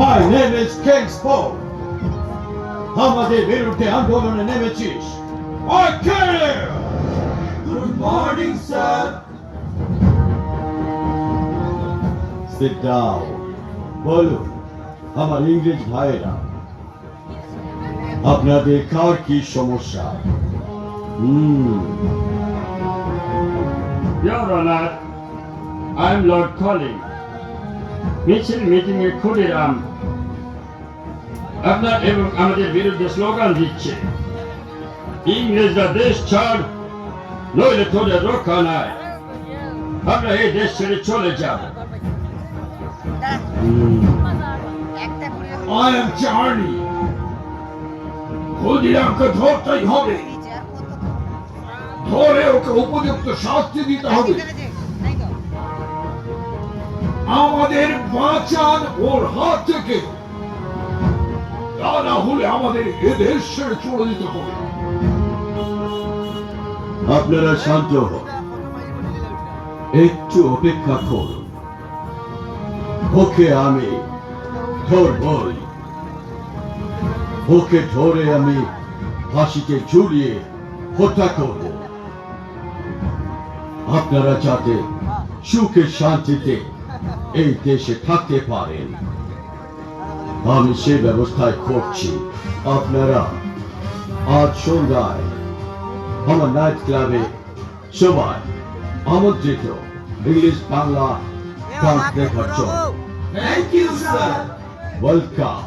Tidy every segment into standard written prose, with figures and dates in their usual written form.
My name is King Sport. আমাদের বিরুদ্ধে আন্দোলনে নেমেছিস? I care. Good morning, sir. Sit down. বলুন, আমার ইংরেজ ভাইয়েরা, আপনাদের কার কি সমস্যা? Your Honor, I am Lord Colling. মিছিল মিটিংয়ে ক্ষুদিরাম আপনার এবং আমাদের বিরুদ্ধে স্লোগান দিচ্ছে, ইংরেজরা দেশ ছাড়, নইলে তোদের রক্ষা নাই, আমরা এই দেশ ছেড়ে চলে যাব। I am Charlie. ক্ষুদিরামকে ধরতেই হবে, ধরে ওকে উপযুক্ত শাস্তি দিতে হবে। আমাদের বাঁচান ওর হাত থেকে, তা না হলে আমাদের এদেশ ছেড়ে চলে যেতে হবে। আপনারা শান্ত হন, একটু অপেক্ষা করুন। ওকে আমি ধরবই, ওকে ধরে আমি ফাঁসিতে ঝুলিয়ে হত্যা করব। আপনারা যাতে সুখে শান্তিতে এই দেশে থাকতে পারেন, আমি সে ব্যবস্থায় করছি। আপনারা আজ সন্ধ্যায় আমার নাইট ক্লাবে সবাই আমন্ত্রিত ইংলিশ বাংলা ডান্স দেখার জন্য। Thank you, sir. Welcome,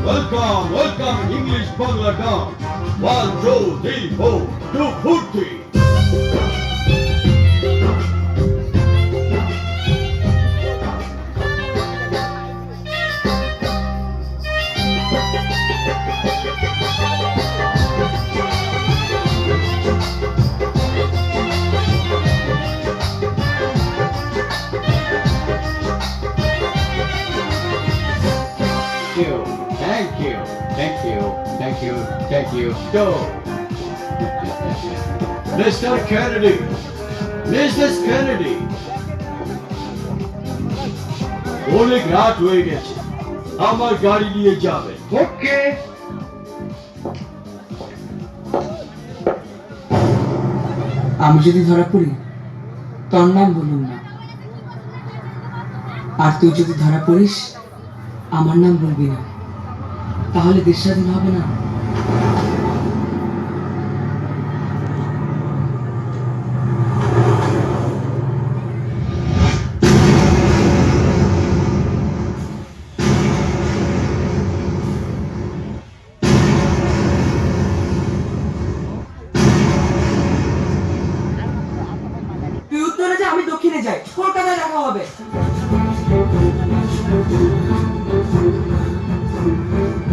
welcome, welcome English Bangla dance. 1 2 3 4 240। Thank you, thank you, thank you, thank you. Go. Mr. Kennedy, Mrs. Kennedy. অনেক রাত হয়ে গেছে, আমার গাড়ি নিয়ে যাবে। ওকে, আমি যদি ধরা পড়ি, তোর নাম বলুন না, আর তুই যদি ধরা পড়িস, আমার নাম বলবি না, তাহলে দেশ স্বাধীন হবে না। তুই উত্তরে যা, আমি দক্ষিণে যাই, কলকাতায় দেখা হবে।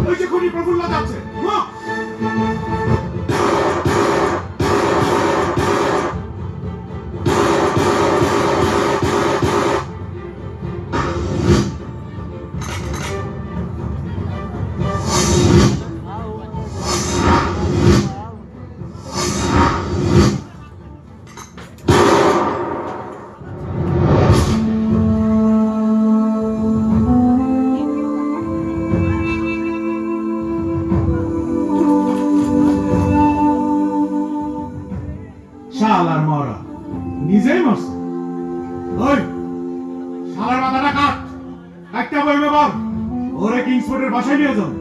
ওই যে খুনি প্রফুল্ল যাচ্ছে। শালার মরা নিজেই মরছে। ওই শালার মাথাটা কাট, একটা বইবে বল, ওরে কিংসফোর্ডের বাসায় নিয়ে যাও।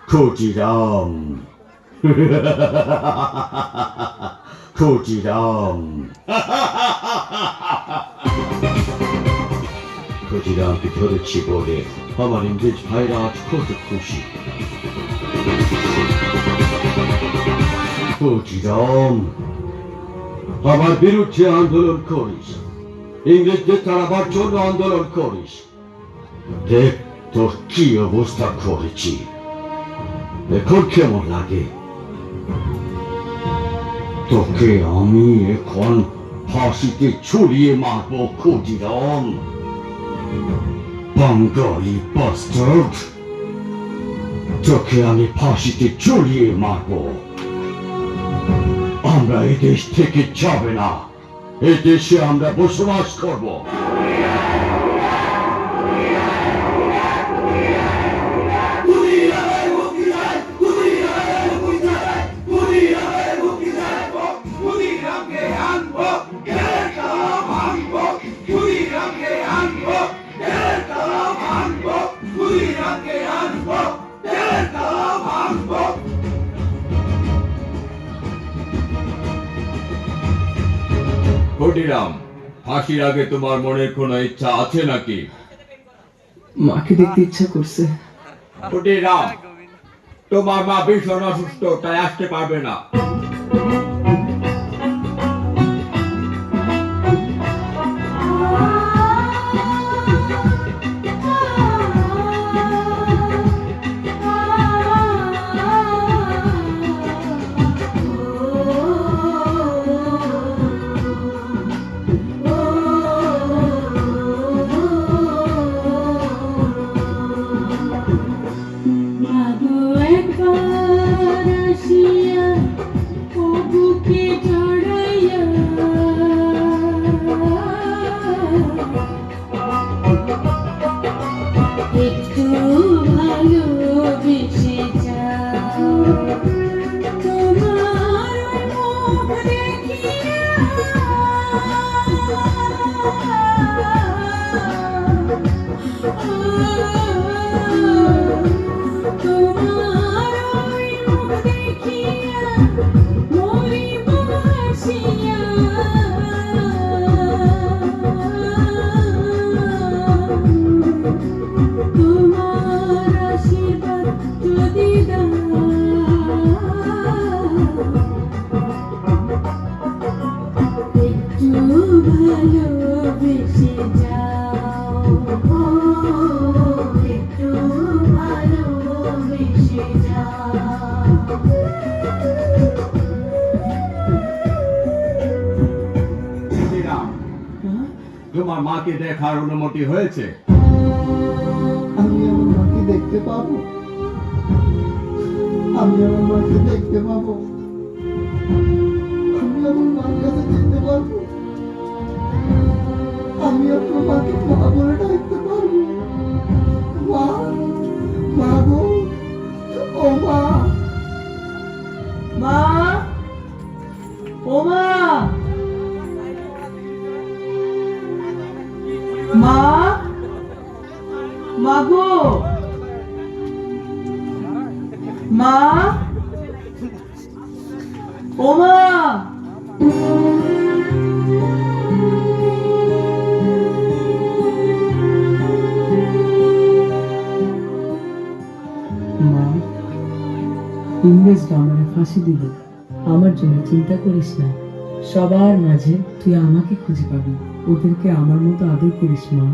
ক্ষুদিরাম, ক্ষুদিরাম, ক্ষুদিরামকে ধরেছি বলে আমার ইংরেজ ভাইরা আজ কত খুশি। ক্ষুদিরাম, আমার বিরুদ্ধে আন্দোলন করিস, ইংরেজদের তাড়াবার জন্য আন্দোলন করিস। দেখ তোর কি অবস্থা করেছি, এখন কেমন লাগে? তোকে আমি এখন ফাঁসিতে ঝুলিয়ে মারবো ক্ষুদিরাম, বাঙালি বাস্টার্ড। তোকে আমি ফাঁসিতে ঝুলিয়ে মারবো। আমরা এই দেশ থেকে যাবে না, এই দেশে আমরা বসবাস করব। ক্ষুদিরাম, ফাঁসির আগে তোমার মনের কোনো ইচ্ছা আছে নাকি? মাকে দেখতে ইচ্ছা করছে। ক্ষুদিরাম, তোমার মা ভীষণ অসুস্থ, তাই আসতে পারবে না। তোমার মাকে দেখার অনুমতি হয়েছে? আমি আমার মাকে দেখতে পাবো? আমি আমার মাকে দেখতে পাবো? আমি আমার মার কাছে যেতে পারবো? আমি আমার মাকে মা বলে ডাকতে পারবো? মা, মা গো, ও মা, মা, ও মা, মা, মা গো, মা, ও মা। ইংরেজরা আমাকে ফাঁসি দিল, আমার জন্য চিন্তা করিস না। সবার মাঝে তুই আমাকে খুঁজে পাবি। ওদেরকে আমার মতো আদর করিস মা।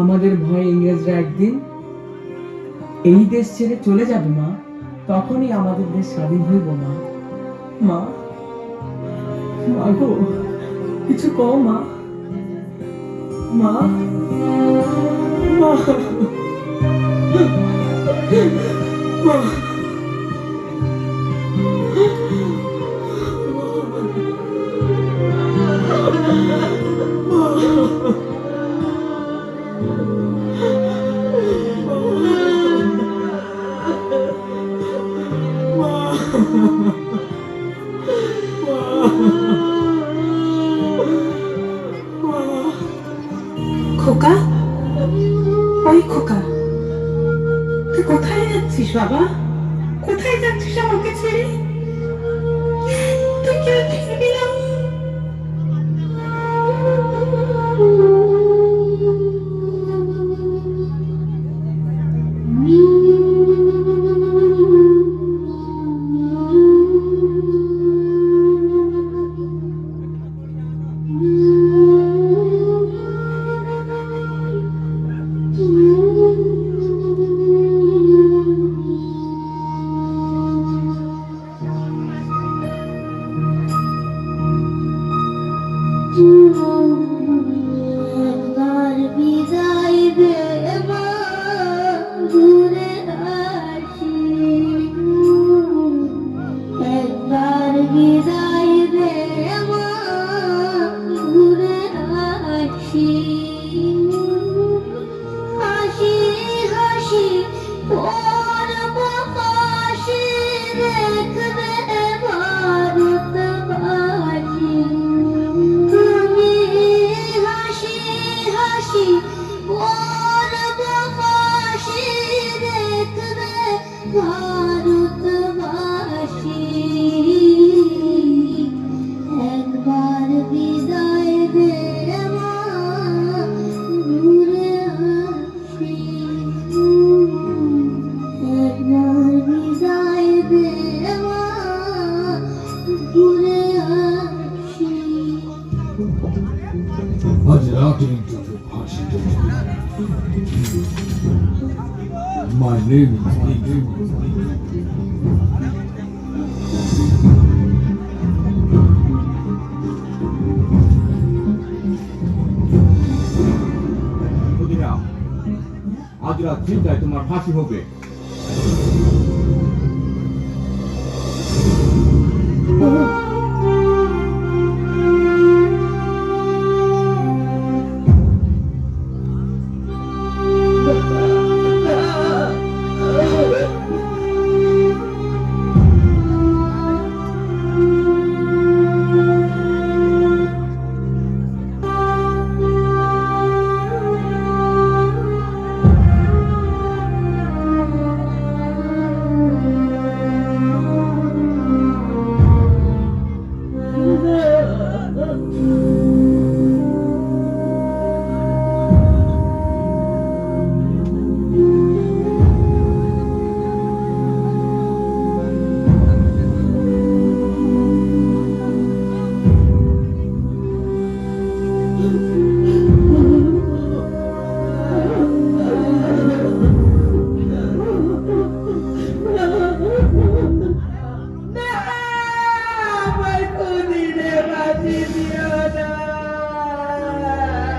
আমাদের ভয়ে ইংরেজরা একদিন এই দেশ ছেড়ে চলে যাবে মা, তখনই আমাদের দেশ স্বাধীন হইব মা। মা, মা গো, কিছু কও মা, মা, মা, মা। খোকা, ওই খোকা, তুই কোথায় যাচ্ছিস বাবা? কোথায় যাচ্ছিস আমাকে ছেড়ে? তুই কেউ ফিরবি না? একবার বিদায় দে মা, ঘুরে আসি। একবার বিদায় দে মা, ঘুরে আসি। হাসি হাসি পরব পাশে, দেখবে ভারতবাসী। তুমি হাসি হাসি পরব পাশে, দেখবে ভারতবাসী। একবার বিদায় দে মা, ঘুরে আসি। একবার বিদায় দে মা, ঘুরে আসি। আজ রাতে তোকে ফাঁসি দেব। My name is ক্ষুদিরাম, আজ রাত চিন্তায় তোমার ফাঁসি হবে।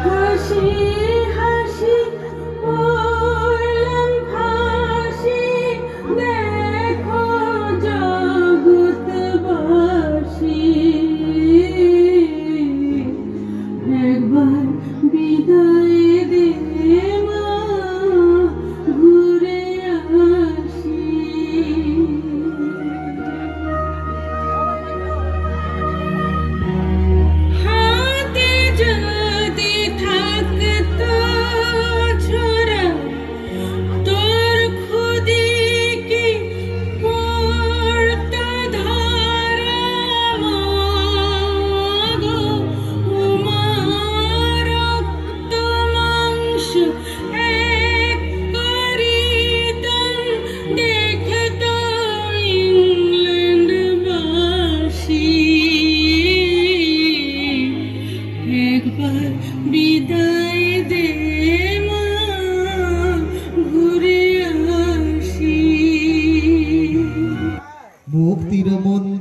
হাসি হাসি পড়লাম ফাঁসি, দেখো জগৎবাসী। একবার বিদায় দে মা, ঘুরে আসি। হাতে যদি থাকতো ছোরা, তোর খুদি কি পড়তো ধরা। মাগো মা, রক্ত মাংস এক করিতাম, দেখতো ইংল্যান্ডবাসী। একবার বিদায় দে মা, ঘুরে আসি। মুক্তির মন